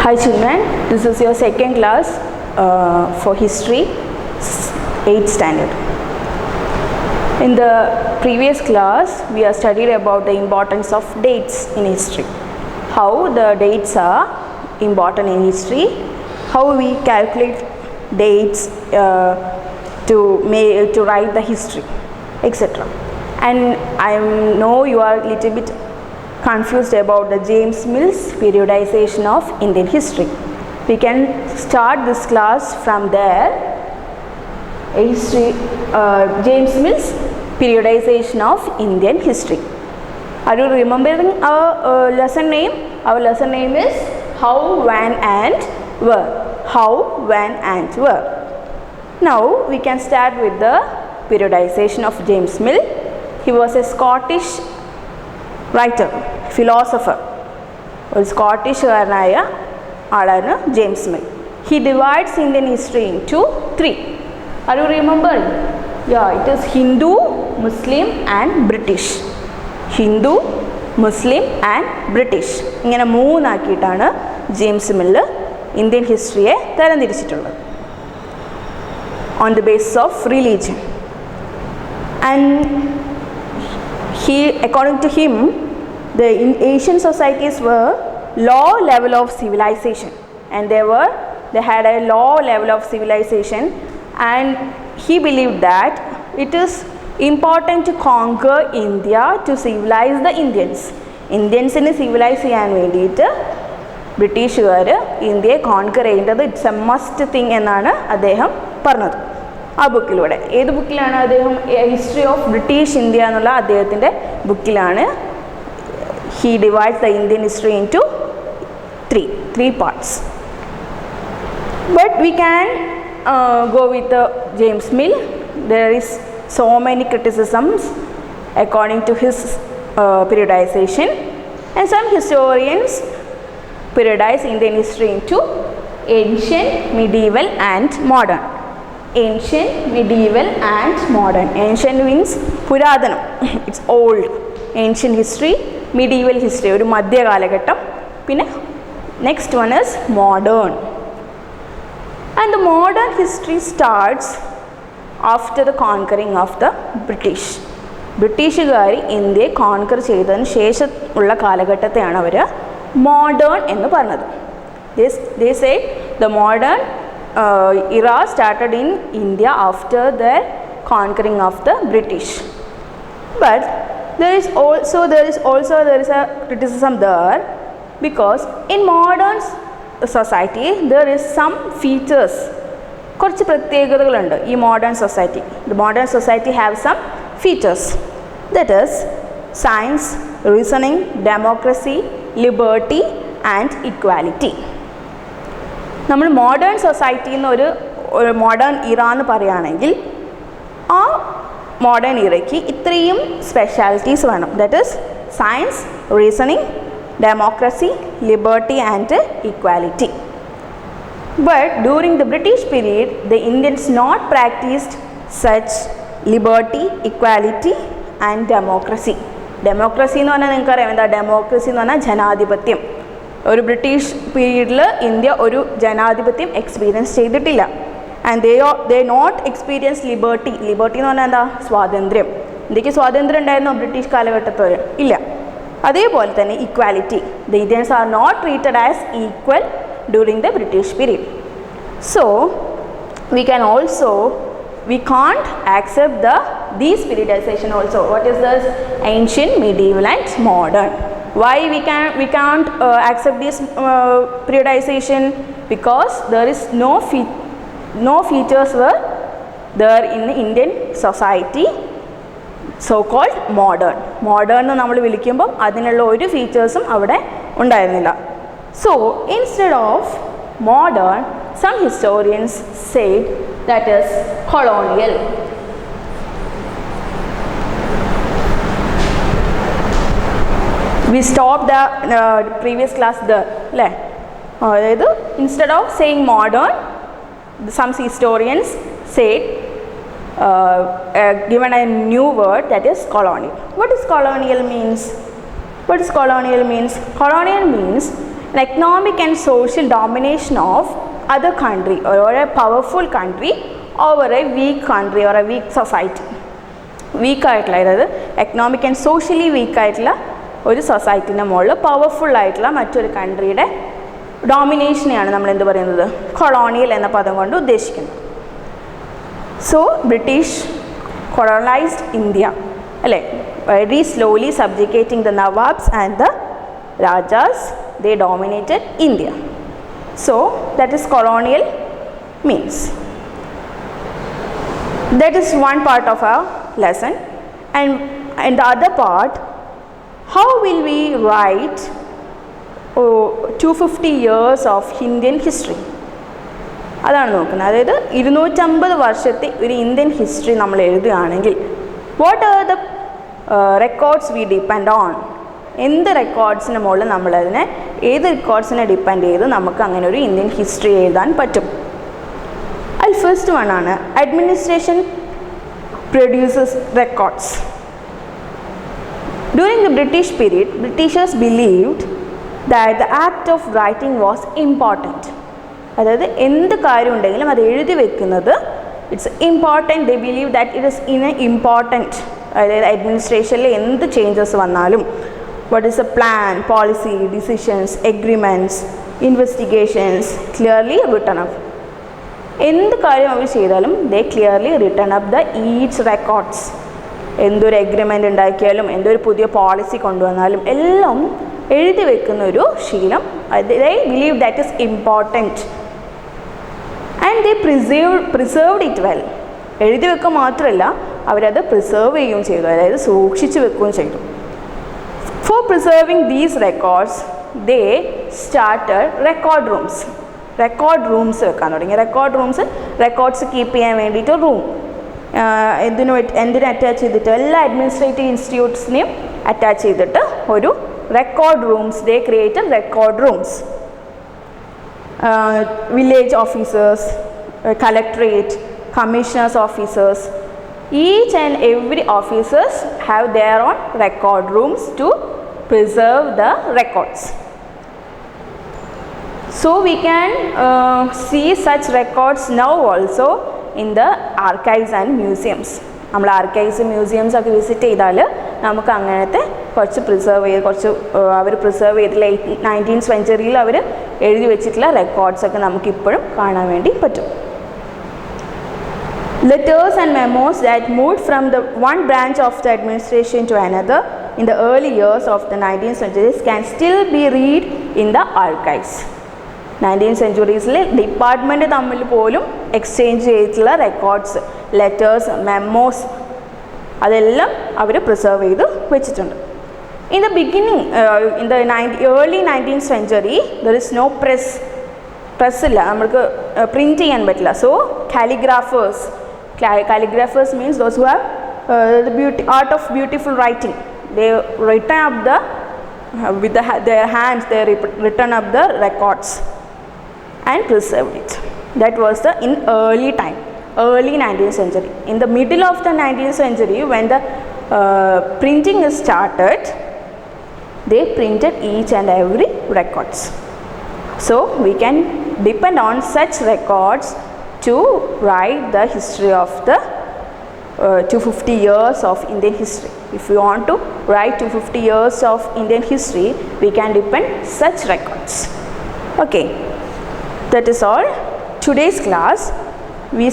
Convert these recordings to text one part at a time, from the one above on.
Hi children, this is your second class for history, 8th standard. In the previous class, we have studied about the importance of dates in history. How the dates are important in history, how we calculate dates to write the history, etc. And I know you are a little bit confused about the James Mill's periodization of Indian history. We can start this class from there. James Mill's periodization of Indian history. Are you remembering our lesson name? Our lesson name is How, When and Where. How, When and Where. Now we can start with the periodization of James Mill. He was a Scottish writer, philosopher, ഒരു സ്കോട്ടിഷുകാരനായ ആളാണ് James mill. He divides Indian history into 3. Are you remembering? Yeah, it is Hindu, Muslim and British. Hindu, Muslim and British. ഇങ്ങനെ മൂന്നാക്കിയിട്ടാണ് James Mill Indian ഹിസ്റ്ററിയെ തരംതിരിച്ചിട്ടുള്ളത്. On the basis of religion. And according to him, the ancient societies were low level of civilization, and they had a low level of civilization, and he believed that it is important to conquer India to civilize the Indians. Indiansine civilize ചെയ്യാൻ വേണ്ടിയിട്ട് ബ്രിട്ടീഷുകാർ ഇന്ത്യയെ conquer ചെയ്യേണ്ടത് it's A must thing എന്നാണ് അദ്ദേഹം പറഞ്ഞത് ആ ബുക്കിലൂടെ. ഏത് ബുക്കിലാണ് അദ്ദേഹം? ഹിസ്റ്ററി ഓഫ് ബ്രിട്ടീഷ് ഇന്ത്യ എന്നുള്ള അദ്ദേഹത്തിൻ്റെ ബുക്കിലാണ്. He divides the Indian history into three parts. But we can go with James Mill. There is so many criticisms according to his periodization, and some historians periodize Indian history into ancient, medieval and modern. Ancient, medieval and modern. Ancient means പുരാതനം, it's old. Ancient history, medieval history, ഒരു മധ്യകാലഘട്ടം. പിന്നെ next one is modern. And the modern history starts after the conquering of the British. ബ്രിട്ടീഷുകാർ ഇന്ത്യയെ conquer ചെയ്തതിന് ശേഷം ഉള്ള കാലഘട്ടത്തെയാണ് അവർ modern എന്ന് പറഞ്ഞത്. They say the modern era started in India after the conquering of the British. But there is a criticism there, because in modern society there is some features, കുറച്ച് പ്രത്യേകതകളുണ്ട് ഈ modern society. The modern society have some features, that is science, reasoning, democracy, liberty and equality. നമ്മൾ modern society എന്നൊരു modern era എന്ന് പറയുകയാണെങ്കിൽ ആ modern ഇറയ്ക്ക് ഇത്രയും സ്പെഷ്യാലിറ്റീസ് വേണം. That is science, reasoning, democracy, liberty and equality. But during the British period the Indians not practised such liberty, equality and democracy. Democracy എന്ന് പറഞ്ഞാൽ നിങ്ങൾക്കറിയാം എന്താ? ഡെമോക്രസി എന്ന് പറഞ്ഞാൽ ജനാധിപത്യം. ഒരു ബ്രിട്ടീഷ് പീരീഡിൽ ഇന്ത്യ ഒരു ജനാധിപത്യം എക്സ്പീരിയൻസ് ചെയ്തിട്ടില്ല. And they not experience liberty. Liberty എന്ന് പറഞ്ഞാൽ എന്താ? സ്വാതന്ത്ര്യം. ഇന്ത്യക്ക് സ്വാതന്ത്ര്യം ഉണ്ടായിരുന്നോ ബ്രിട്ടീഷ് കാലഘട്ടത്തിൽ? ഇല്ല. അതേപോലെ തന്നെ equality. The Indians are not treated as equal during the British period. So we can't accept these periodization also. What is this? Ancient, medieval and modern. Why we can't accept this periodization? Because there is no features were there in the Indian society so called modern. Modern എന്ന് നമ്മൾ വിളിക്കുമ്പോൾ അതിനുള്ള ഒരു ഫീച്ചേഴ്സും അവിടെ ഉണ്ടായിരുന്നില്ല. So instead of modern, some historians said that is colonial. We stopped the previous class there. അതായത് instead of saying modern, some historians said given a new word, that is colonial. What is colonial means? Colonial means an economic and social domination of other country or a powerful country over a weak country or a weak society. Weak ആയിട്ടുള്ള, അതായത് economic and socially week ആയിട്ടുള്ള ഒരു സൊസൈറ്റീൻ്റെ മുകളിൽ powerful ആയിട്ടുള്ള മറ്റൊരു കൺട്രിയുടെ ഡോമിനേഷനെയാണ് നമ്മൾ എന്ത് പറയുന്നത്, കൊളോണിയൽ എന്ന പദം കൊണ്ട് ഉദ്ദേശിക്കുന്നത്. സോ ബ്രിട്ടീഷ് കൊളോണൈസ്ഡ് ഇന്ത്യ അല്ലേ, very slowly subjugating the Nawabs and the Rajas. They dominated India. So that is colonial means. That is one part of our lesson. And the other part, how will we write 250 years of Indian history? അതാണ് നോക്കുന്നത്. അതായത് 250 വർഷത്തെ ഒരു Indian history നമ്മൾ എഴുതുകയാണെങ്കിൽ what are the records V depend on? എന്ത് റെക്കോർഡ്സിന് മുകളിൽ നമ്മളതിനെ, ഏത് റെക്കോർഡ്സിനെ ഡിപ്പെൻഡ് ചെയ്ത് നമുക്ക് അങ്ങനെ ഒരു ഇന്ത്യൻ ഹിസ്റ്ററി എഴുതാൻ പറ്റും? അതിൽ ഫസ്റ്റ് വൺ ആണ് administration produces records. During the British period, Britishers believed that the act of writing was important. അതായത് എന്ത് കാര്യം ഉണ്ടെങ്കിലും അത് എഴുതി വെക്കുന്നത് it's important. They believe that it is important. അതായത് അഡ്മിനിസ്ട്രേഷനിൽ എന്ത് ചേഞ്ചസ് വന്നാലും, what is a plan, policy, decisions, agreements, investigations clearly written up. എന്ത് കാര്യം അവർ ചെയ്താലും they clearly written up the each records. എന്തൊരു എഗ്രിമെൻ്റ് ഉണ്ടാക്കിയാലും എന്തൊരു പുതിയ പോളിസി കൊണ്ടുവന്നാലും എല്ലാം എഴുതി വെക്കുന്ന ഒരു ശീലം. ദേ believe that is important and they preserved it well. എഴുതി വെക്കുക മാത്രമല്ല, അവരത് പ്രിസേർവ് ചെയ്യുകയും ചെയ്തു, അതായത് സൂക്ഷിച്ചു വെക്കുകയും ചെയ്തു. For preserving these records they started record rooms. Record rooms വെക്കാൻ തുടങ്ങി. റെക്കോർഡ് റൂംസ്, റെക്കോർഡ്സ് കീപ്പ് ചെയ്യാൻ വേണ്ടിയിട്ട് റൂം, എന്തിനും അറ്റാച്ച് ചെയ്തിട്ട് എല്ലാ അഡ്മിനിസ്ട്രേറ്റീവ് ഇൻസ്റ്റിറ്റ്യൂട്ട്സിനെയും അറ്റാച്ച് ചെയ്തിട്ട് ഒരു record rooms they created record rooms. Village officers, collectorate, commissioners officers, each and every officers have their own record rooms to preserve the records. So we can see such records now also in the archives and museums. നമ്മൾ archives museums ഒക്കെ visit ചെയ്താൽ നമുക്ക് അങ്ങനത്തെ കുറച്ച് preserve ചെയ്ത്, കുറച്ച് അവർ preserve ചെയ്തിട്ടുള്ള 19th century അവർ എഴുതി വെച്ചിട്ടുള്ള റെക്കോർഡ്സൊക്കെ നമുക്കിപ്പോഴും കാണാൻ വേണ്ടി പറ്റും. Letters and memos that moved from the one branch of the administration to another in the early years of the 19th century can still be read in the archives. 19th centuries department തമ്മിൽ പോലും exchange ചെയ്തിട്ടുള്ള records, letters, memos അതെല്ലാം അവർ preserve ചെയ്ത് വെച്ചിട്ടുണ്ട്. In the beginning, in the early 19th century, there is no press. ഇല്ല, നമുക്ക് print ചെയ്യാൻ പറ്റില്ല. So calligraphers means those who have the art of beautiful writing. They written up with their hands, they written up the records and preserved it. That was in early 19th century. In the middle of the 19th century, when the printing is started, they printed each and every records. So we can depend on such records to write the history of the 250 years of Indian history. If we want to write 250 years of Indian history, we can depend such records. Okay, that is all. Today's class we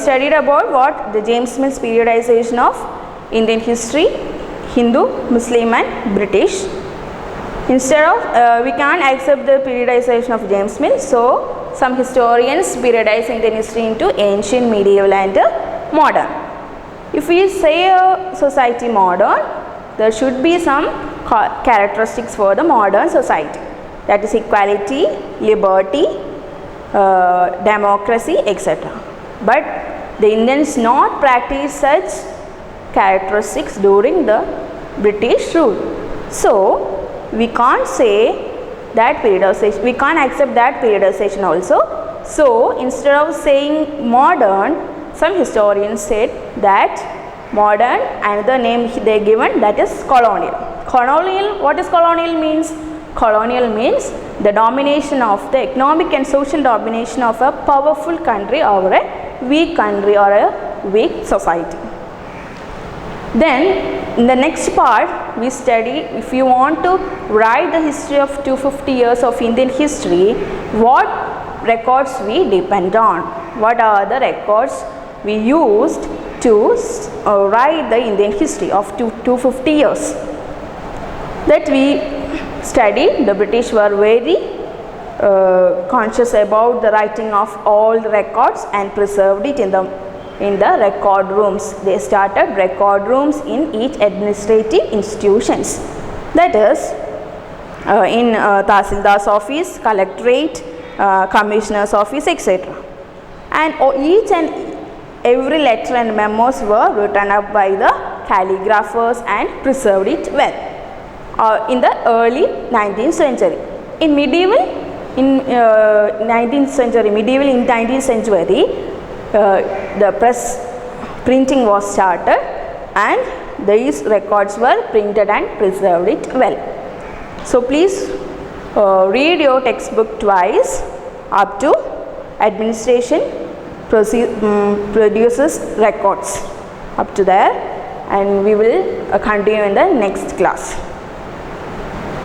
studied about what the James Mill's periodization of Indian history, Hindu, Muslim and British. Instead of we can't accept the periodization of James Mill, so some historians periodize Indian history into ancient, medieval and modern. If we say a society modern, there should be some characteristics for the modern society, that is equality, liberty, democracy, etc. But the Indians not practice such characteristics during the British rule. So we can't say that periodization, we can't accept that periodization also. So instead of saying modern, some historians said that modern, another name they given, that is colonial. Colonial, what is colonial means? Colonial means the domination of the economic and social domination of a powerful country over a weak country or a weak society. Then in the next part we study, if you want to write the history of 250 years of Indian history, what records we depend on, what are the records we used to write the Indian history of 250 years. That we study, the British were very conscious about the writing of all the records and preserved it in the record rooms. They started record rooms in each administrative institutions, that is in Tahsildar's office, collectorate, commissioner's office, etc. And each and every letter and memos were written up by the calligraphers and preserved it well. In the early 19th century. In medieval, in 19th century, the press printing was started and these records were printed and preserved it well. So please read your textbook twice up to administration produces records up to there, and we will continue in the next class.